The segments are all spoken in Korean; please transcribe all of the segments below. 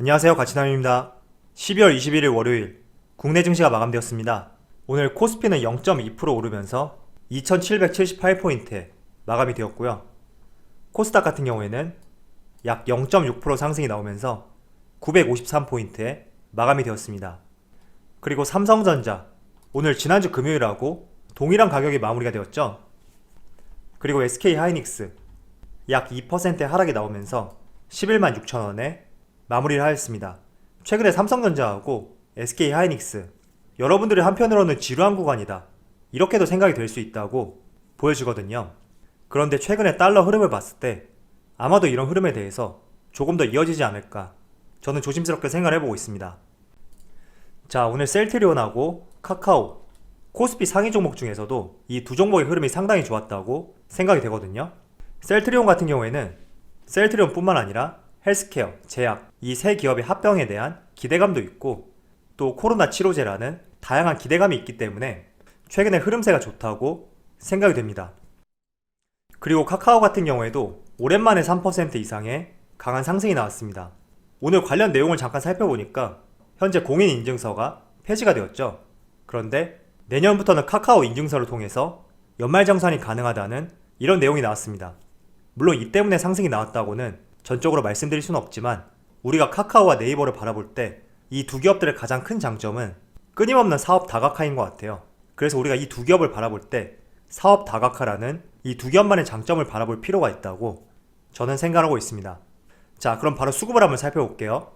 안녕하세요, 가치남입니다. 12월 21일 월요일 국내 증시가 마감되었습니다. 오늘 코스피는 0.2% 오르면서 2778포인트에 마감이 되었고요. 코스닥 같은 경우에는 약 0.6% 상승이 나오면서 953포인트에 마감이 되었습니다. 그리고 삼성전자, 오늘 지난주 금요일하고 동일한 가격이 마무리가 되었죠. 그리고 SK하이닉스 약 2% 하락이 나오면서 11만 6천원에 마무리를 하였습니다. 최근에 삼성전자하고 SK하이닉스, 여러분들이 한편으로는 지루한 구간이다, 이렇게도 생각이 될 수 있다고 보여지거든요. 그런데 최근에 달러 흐름을 봤을 때 아마도 이런 흐름에 대해서 조금 더 이어지지 않을까, 저는 조심스럽게 생각을 해보고 있습니다. 자, 오늘 셀트리온하고 카카오, 코스피 상위 종목 중에서도 이 두 종목의 흐름이 상당히 좋았다고 생각이 되거든요. 셀트리온 같은 경우에는 셀트리온 뿐만 아니라 헬스케어, 제약, 이 세 기업의 합병에 대한 기대감도 있고 또 코로나 치료제라는 다양한 기대감이 있기 때문에 최근에 흐름세가 좋다고 생각이 됩니다. 그리고 카카오 같은 경우에도 오랜만에 3% 이상의 강한 상승이 나왔습니다. 오늘 관련 내용을 잠깐 살펴보니까 현재 공인인증서가 폐지가 되었죠. 그런데 내년부터는 카카오 인증서를 통해서 연말정산이 가능하다는 이런 내용이 나왔습니다. 물론 이 때문에 상승이 나왔다고는 전적으로 말씀드릴 수는 없지만 우리가 카카오와 네이버를 바라볼 때 이 두 기업들의 가장 큰 장점은 끊임없는 사업 다각화인 것 같아요. 그래서 우리가 이 두 기업을 바라볼 때 사업 다각화라는 이 두 기업만의 장점을 바라볼 필요가 있다고 저는 생각하고 있습니다. 자, 그럼 바로 수급을 한번 살펴볼게요.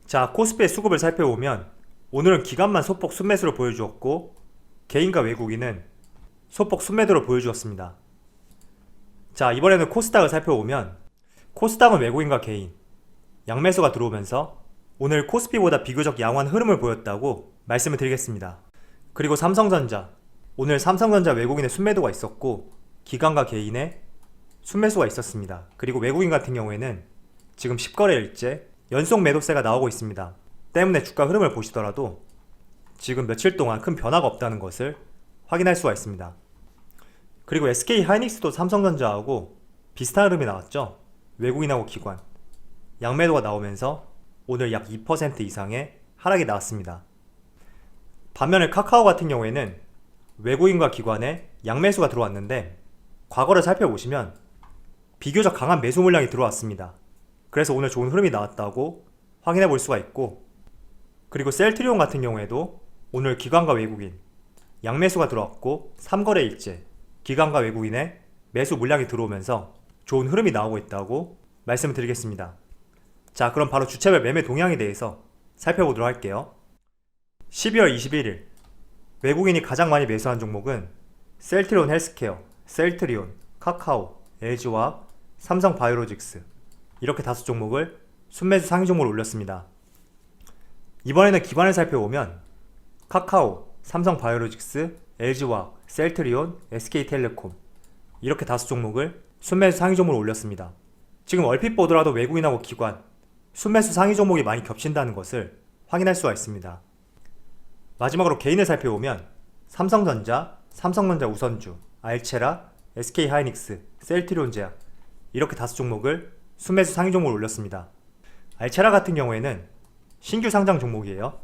자, 코스피의 수급을 살펴보면 오늘은 기관만 소폭 순매수를 보여주었고 개인과 외국인은 소폭 순매도를 보여주었습니다. 자, 이번에는 코스닥을 살펴보면 코스닥은 외국인과 개인, 양매수가 들어오면서 오늘 코스피보다 비교적 양호한 흐름을 보였다고 말씀을 드리겠습니다. 그리고 삼성전자, 오늘 삼성전자 외국인의 순매도가 있었고 기관과 개인의 순매수가 있었습니다. 그리고 외국인 같은 경우에는 지금 10거래일째 연속 매도세가 나오고 있습니다. 때문에 주가 흐름을 보시더라도 지금 며칠 동안 큰 변화가 없다는 것을 확인할 수가 있습니다. 그리고 SK하이닉스도 삼성전자하고 비슷한 흐름이 나왔죠. 외국인하고 기관, 양매도가 나오면서 오늘 약 2% 이상의 하락이 나왔습니다. 반면에 카카오 같은 경우에는 외국인과 기관의 양매수가 들어왔는데 과거를 살펴보시면 비교적 강한 매수 물량이 들어왔습니다. 그래서 오늘 좋은 흐름이 나왔다고 확인해 볼 수가 있고, 그리고 셀트리온 같은 경우에도 오늘 기관과 외국인 양매수가 들어왔고 3거래일째 기관과 외국인의 매수 물량이 들어오면서 좋은 흐름이 나오고 있다고 말씀을 드리겠습니다. 자, 그럼 바로 주체별 매매 동향에 대해서 살펴보도록 할게요. 12월 21일 외국인이 가장 많이 매수한 종목은 셀트리온 헬스케어, 셀트리온, 카카오, LG화학, 삼성바이오로직스, 이렇게 5종목을 순매수 상위 종목으로 올렸습니다. 이번에는 기관을 살펴보면 카카오, 삼성바이오로직스, LG화학, 셀트리온, SK텔레콤, 이렇게 5종목을 순매수 상위 종목으로 올렸습니다. 지금 얼핏 보더라도 외국인하고 기관, 순매수 상위 종목이 많이 겹친다는 것을 확인할 수가 있습니다. 마지막으로 개인을 살펴보면 삼성전자, 삼성전자 우선주, 알체라, SK하이닉스, 셀트리온제약, 이렇게 5종목을 순매수 상위 종목으로 올렸습니다. 알체라 같은 경우에는 신규 상장 종목이에요.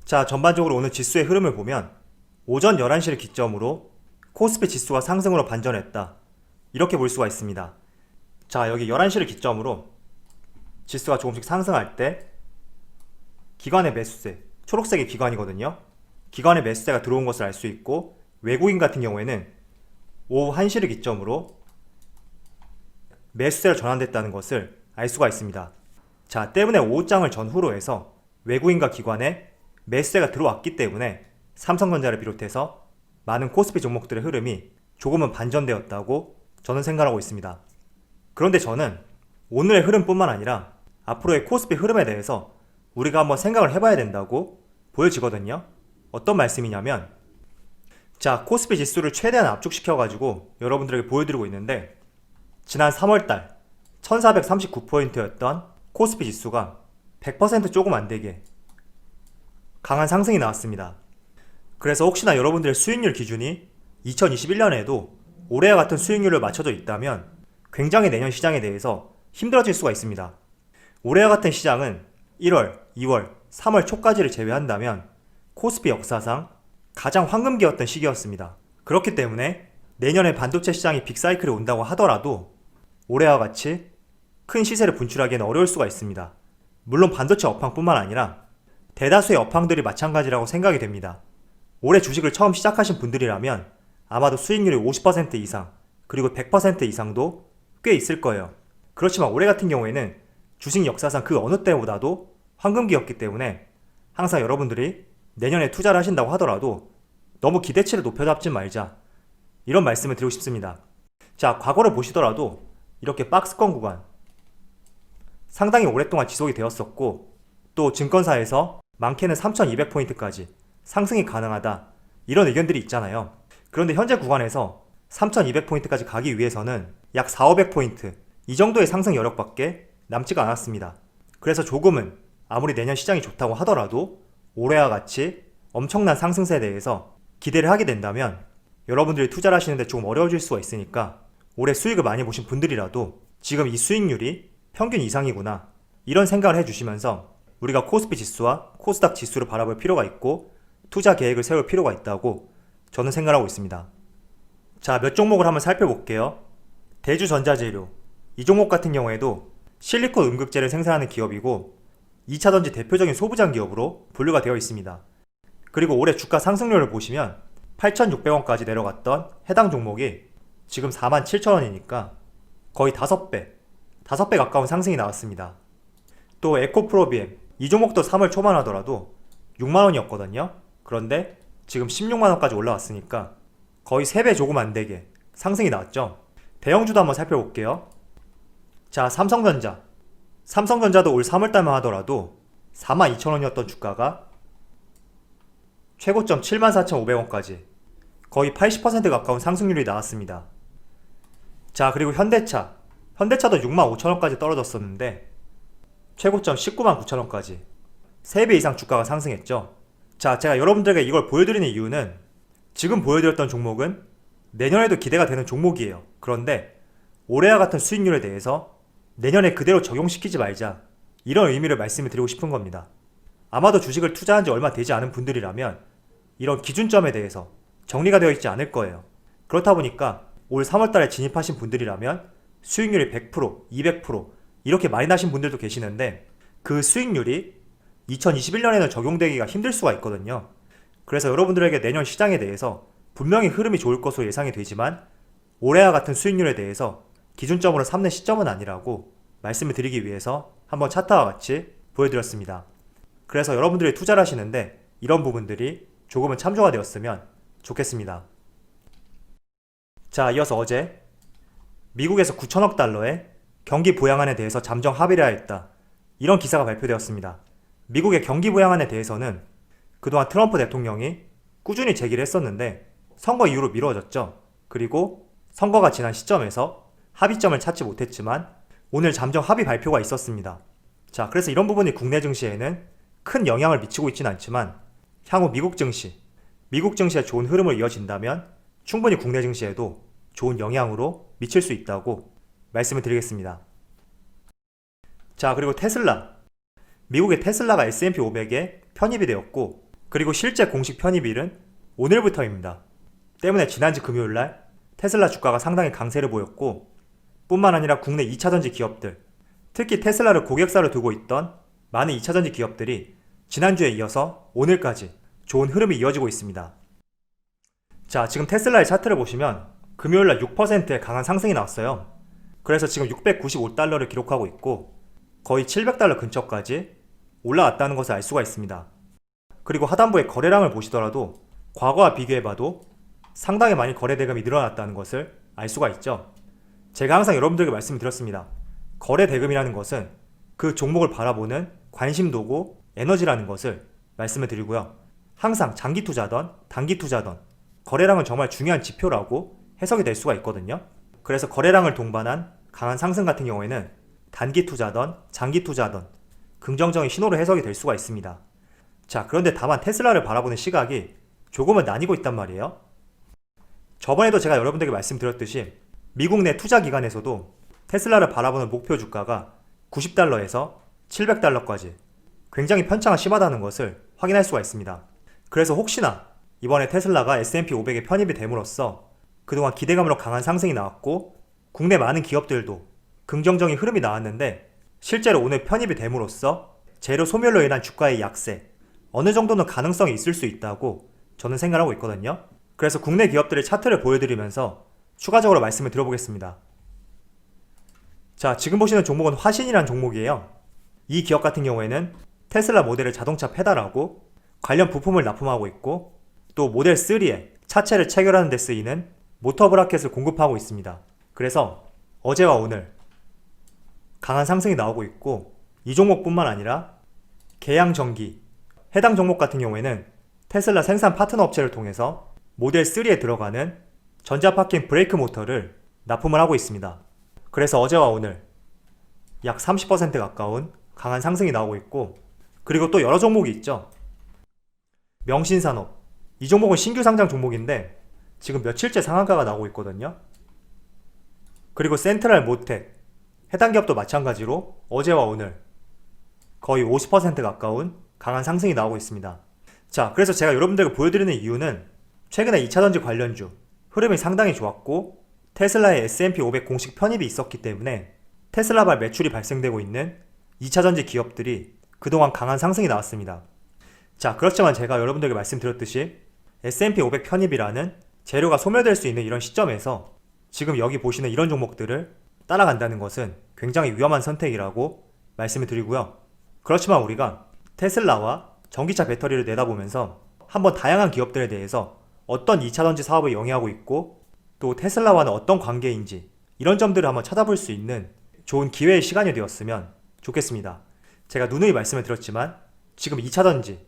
자, 전반적으로 오늘 지수의 흐름을 보면 오전 11시를 기점으로 코스피 지수가 상승으로 반전했다, 이렇게 볼 수가 있습니다. 자, 여기 11시를 기점으로 지수가 조금씩 상승할 때 기관의 매수세, 초록색이 기관이거든요. 기관의 매수세가 들어온 것을 알 수 있고, 외국인 같은 경우에는 오후 1시를 기점으로 매수세로 전환됐다는 것을 알 수가 있습니다. 자, 때문에 오후장을 전후로 해서 외국인과 기관의 매수세가 들어왔기 때문에 삼성전자를 비롯해서 많은 코스피 종목들의 흐름이 조금은 반전되었다고 저는 생각하고 있습니다. 그런데 저는 오늘의 흐름뿐만 아니라 앞으로의 코스피 흐름에 대해서 우리가 한번 생각을 해봐야 된다고 보여지거든요. 어떤 말씀이냐면, 자, 코스피 지수를 최대한 압축시켜가지고 여러분들에게 보여드리고 있는데, 지난 3월달 1439포인트였던 코스피 지수가 100% 조금 안되게 강한 상승이 나왔습니다. 그래서 혹시나 여러분들의 수익률 기준이 2021년에도 올해와 같은 수익률을 맞춰져 있다면 굉장히 내년 시장에 대해서 힘들어질 수가 있습니다. 올해와 같은 시장은 1월, 2월, 3월 초까지를 제외한다면 코스피 역사상 가장 황금기였던 시기였습니다. 그렇기 때문에 내년에 반도체 시장이 빅사이클이 온다고 하더라도 올해와 같이 큰 시세를 분출하기에는 어려울 수가 있습니다. 물론 반도체 업황뿐만 아니라 대다수의 업황들이 마찬가지라고 생각이 됩니다. 올해 주식을 처음 시작하신 분들이라면 아마도 수익률이 50% 이상 그리고 100% 이상도 꽤 있을 거예요. 그렇지만 올해 같은 경우에는 주식 역사상 그 어느 때보다도 황금기였기 때문에 항상 여러분들이 내년에 투자를 하신다고 하더라도 너무 기대치를 높여잡지 말자, 이런 말씀을 드리고 싶습니다. 자, 과거를 보시더라도 이렇게 박스권 구간 상당히 오랫동안 지속이 되었었고, 또 증권사에서 많게는 3200포인트까지 상승이 가능하다, 이런 의견들이 있잖아요. 그런데 현재 구간에서 3200포인트까지 가기 위해서는 약 4,500포인트 이 정도의 상승 여력밖에 남지가 않았습니다. 그래서 조금은 아무리 내년 시장이 좋다고 하더라도 올해와 같이 엄청난 상승세에 대해서 기대를 하게 된다면 여러분들이 투자를 하시는데 조금 어려워질 수가 있으니까 올해 수익을 많이 보신 분들이라도 지금 이 수익률이 평균 이상이구나, 이런 생각을 해주시면서 우리가 코스피 지수와 코스닥 지수를 바라볼 필요가 있고 투자 계획을 세울 필요가 있다고 저는 생각하고 있습니다. 자, 몇 종목을 한번 살펴볼게요. 대주전자재료, 이 종목 같은 경우에도 실리콘 음극재를 생산하는 기업이고 2차전지 대표적인 소부장 기업으로 분류가 되어 있습니다. 그리고 올해 주가 상승률을 보시면 8,600원까지 내려갔던 해당 종목이 지금 47,000원이니까 거의 5배 가까운 상승이 나왔습니다. 또 에코프로비엠, 이 종목도 3월 초만 하더라도 6만원이었거든요. 그런데 지금 16만원까지 올라왔으니까 거의 3배 조금 안 되게 상승이 나왔죠. 대형주도 한번 살펴볼게요. 자, 삼성전자도 올 3월달만 하더라도 42,000원이었던 주가가 최고점 74,500원까지 거의 80% 가까운 상승률이 나왔습니다. 자, 그리고 현대차도 65,000원까지 떨어졌었는데 최고점 199,900원까지 3배 이상 주가가 상승했죠. 자, 제가 여러분들에게 이걸 보여드리는 이유는 지금 보여드렸던 종목은 내년에도 기대가 되는 종목이에요. 그런데 올해와 같은 수익률에 대해서 내년에 그대로 적용시키지 말자, 이런 의미를 말씀을 드리고 싶은 겁니다. 아마도 주식을 투자한 지 얼마 되지 않은 분들이라면 이런 기준점에 대해서 정리가 되어 있지 않을 거예요. 그렇다 보니까 올 3월달에 진입하신 분들이라면 수익률이 100%, 200% 이렇게 많이 나신 분들도 계시는데 그 수익률이 2021년에는 적용되기가 힘들 수가 있거든요. 그래서 여러분들에게 내년 시장에 대해서 분명히 흐름이 좋을 것으로 예상이 되지만 올해와 같은 수익률에 대해서 기준점으로 삼는 시점은 아니라고 말씀을 드리기 위해서 한번 차트와 같이 보여드렸습니다. 그래서 여러분들이 투자를 하시는데 이런 부분들이 조금은 참조가 되었으면 좋겠습니다. 자, 이어서 어제 미국에서 9천억 달러의 경기 부양안에 대해서 잠정 합의를 하였다, 이런 기사가 발표되었습니다. 미국의 경기 부양안에 대해서는 그동안 트럼프 대통령이 꾸준히 제기를 했었는데 선거 이후로 미뤄졌죠. 그리고 선거가 지난 시점에서 합의점을 찾지 못했지만 오늘 잠정 합의 발표가 있었습니다. 자, 그래서 이런 부분이 국내 증시에는 큰 영향을 미치고 있지는 않지만 향후 미국 증시의 좋은 흐름을 이어진다면 충분히 국내 증시에도 좋은 영향으로 미칠 수 있다고 말씀을 드리겠습니다. 자, 그리고 미국의 테슬라가 S&P 500에 편입이 되었고, 그리고 실제 공식 편입일은 오늘부터입니다. 때문에 지난주 금요일날 테슬라 주가가 상당히 강세를 보였고, 뿐만 아니라 국내 2차전지 기업들, 특히 테슬라를 고객사로 두고 있던 많은 2차전지 기업들이 지난주에 이어서 오늘까지 좋은 흐름이 이어지고 있습니다. 자, 지금 테슬라의 차트를 보시면 금요일날 6%의 강한 상승이 나왔어요. 그래서 지금 695달러를 기록하고 있고 거의 700달러 근처까지 올라왔다는 것을 알 수가 있습니다. 그리고 하단부의 거래량을 보시더라도 과거와 비교해봐도 상당히 많이 거래 대금이 늘어났다는 것을 알 수가 있죠. 제가 항상 여러분들에게 말씀드렸습니다. 거래 대금이라는 것은 그 종목을 바라보는 관심도고 에너지라는 것을 말씀을 드리고요. 항상 장기 투자든 단기 투자든 거래량은 정말 중요한 지표라고 해석이 될 수가 있거든요. 그래서 거래량을 동반한 강한 상승 같은 경우에는 단기 투자든 장기 투자든 긍정적인 신호로 해석이 될 수가 있습니다. 자, 그런데 다만 테슬라를 바라보는 시각이 조금은 나뉘고 있단 말이에요. 저번에도 제가 여러분들에게 말씀드렸듯이 미국 내 투자 기관에서도 테슬라를 바라보는 목표 주가가 90달러에서 $700까지 굉장히 편차가 심하다는 것을 확인할 수가 있습니다. 그래서 혹시나 이번에 테슬라가 S&P 500에 편입이 됨으로써 그동안 기대감으로 강한 상승이 나왔고 국내 많은 기업들도 긍정적인 흐름이 나왔는데 실제로 오늘 편입이 됨으로써 재료 소멸로 인한 주가의 약세 어느 정도는 가능성이 있을 수 있다고 저는 생각하고 있거든요. 그래서 국내 기업들의 차트를 보여드리면서 추가적으로 말씀을 드려보겠습니다. 자, 지금 보시는 종목은 화신이라는 종목이에요. 이 기업 같은 경우에는 테슬라 모델을 자동차 페달하고 관련 부품을 납품하고 있고 또 모델 3에 차체를 체결하는 데 쓰이는 모터 브라켓을 공급하고 있습니다. 그래서 어제와 오늘 강한 상승이 나오고 있고 이 종목뿐만 아니라 계양전기 해당 종목 같은 경우에는 테슬라 생산 파트너 업체를 통해서 모델 3에 들어가는 전자 파킹 브레이크 모터를 납품을 하고 있습니다. 그래서 어제와 오늘 약 30% 가까운 강한 상승이 나오고 있고 그리고 또 여러 종목이 있죠. 명신산업 이 종목은 신규 상장 종목인데 지금 며칠째 상한가가 나오고 있거든요. 그리고 센트럴 모텍 해당 기업도 마찬가지로 어제와 오늘 거의 50% 가까운 강한 상승이 나오고 있습니다. 자, 그래서 제가 여러분들에게 보여드리는 이유는 최근에 2차전지 관련주 흐름이 상당히 좋았고 테슬라의 S&P 500 공식 편입이 있었기 때문에 테슬라발 매출이 발생되고 있는 2차전지 기업들이 그동안 강한 상승이 나왔습니다. 자, 그렇지만 제가 여러분들에게 말씀드렸듯이 S&P 500 편입이라는 재료가 소멸될 수 있는 이런 시점에서 지금 여기 보시는 이런 종목들을 따라간다는 것은 굉장히 위험한 선택이라고 말씀을 드리고요. 그렇지만 우리가 테슬라와 전기차 배터리를 내다보면서 한번 다양한 기업들에 대해서 어떤 2차전지 사업을 영위하고 있고 또 테슬라와는 어떤 관계인지 이런 점들을 한번 찾아볼 수 있는 좋은 기회의 시간이 되었으면 좋겠습니다. 제가 누누이 말씀을 드렸지만 지금 2차전지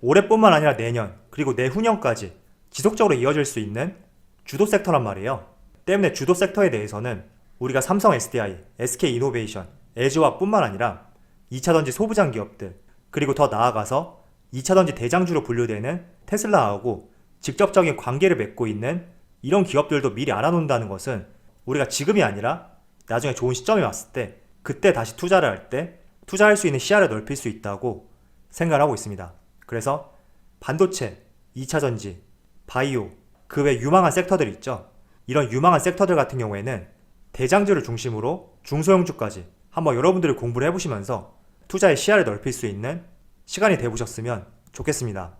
올해뿐만 아니라 내년 그리고 내후년까지 지속적으로 이어질 수 있는 주도 섹터란 말이에요. 때문에 주도 섹터에 대해서는 우리가 삼성 SDI, SK이노베이션, 에즈와 뿐만 아니라 2차전지 소부장 기업들 그리고 더 나아가서 2차전지 대장주로 분류되는 테슬라하고 직접적인 관계를 맺고 있는 이런 기업들도 미리 알아놓는다는 것은 우리가 지금이 아니라 나중에 좋은 시점이 왔을 때 그때 다시 투자를 할 때 투자할 수 있는 시야를 넓힐 수 있다고 생각을 하고 있습니다. 그래서 반도체, 2차전지, 바이오, 그 외 유망한 섹터들 있죠. 이런 유망한 섹터들 같은 경우에는 대장주를 중심으로 중소형주까지 한번 여러분들이 공부를 해보시면서 투자의 시야를 넓힐 수 있는 시간이 되보셨으면 좋겠습니다.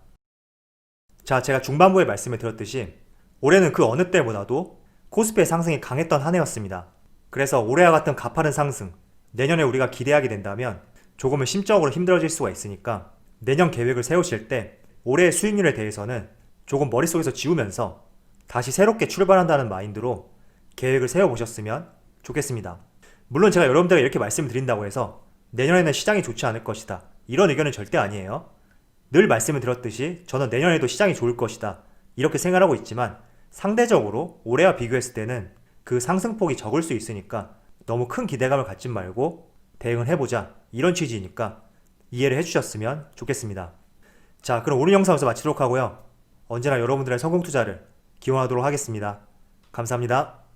자, 제가 중반부에 말씀을 드렸듯이 올해는 그 어느 때보다도 코스피의 상승이 강했던 한 해였습니다. 그래서 올해와 같은 가파른 상승, 내년에 우리가 기대하게 된다면 조금은 심적으로 힘들어질 수가 있으니까 내년 계획을 세우실 때 올해의 수익률에 대해서는 조금 머릿속에서 지우면서 다시 새롭게 출발한다는 마인드로 계획을 세워보셨으면 좋겠습니다. 물론 제가 여러분들에게 이렇게 말씀을 드린다고 해서 내년에는 시장이 좋지 않을 것이다 이런 의견은 절대 아니에요. 늘 말씀을 드렸듯이 저는 내년에도 시장이 좋을 것이다 이렇게 생각하고 있지만 상대적으로 올해와 비교했을 때는 그 상승폭이 적을 수 있으니까 너무 큰 기대감을 갖지 말고 대응을 해보자 이런 취지이니까 이해를 해주셨으면 좋겠습니다. 자, 그럼 오늘 영상에서 마치도록 하고요. 언제나 여러분들의 성공 투자를 기원하도록 하겠습니다. 감사합니다.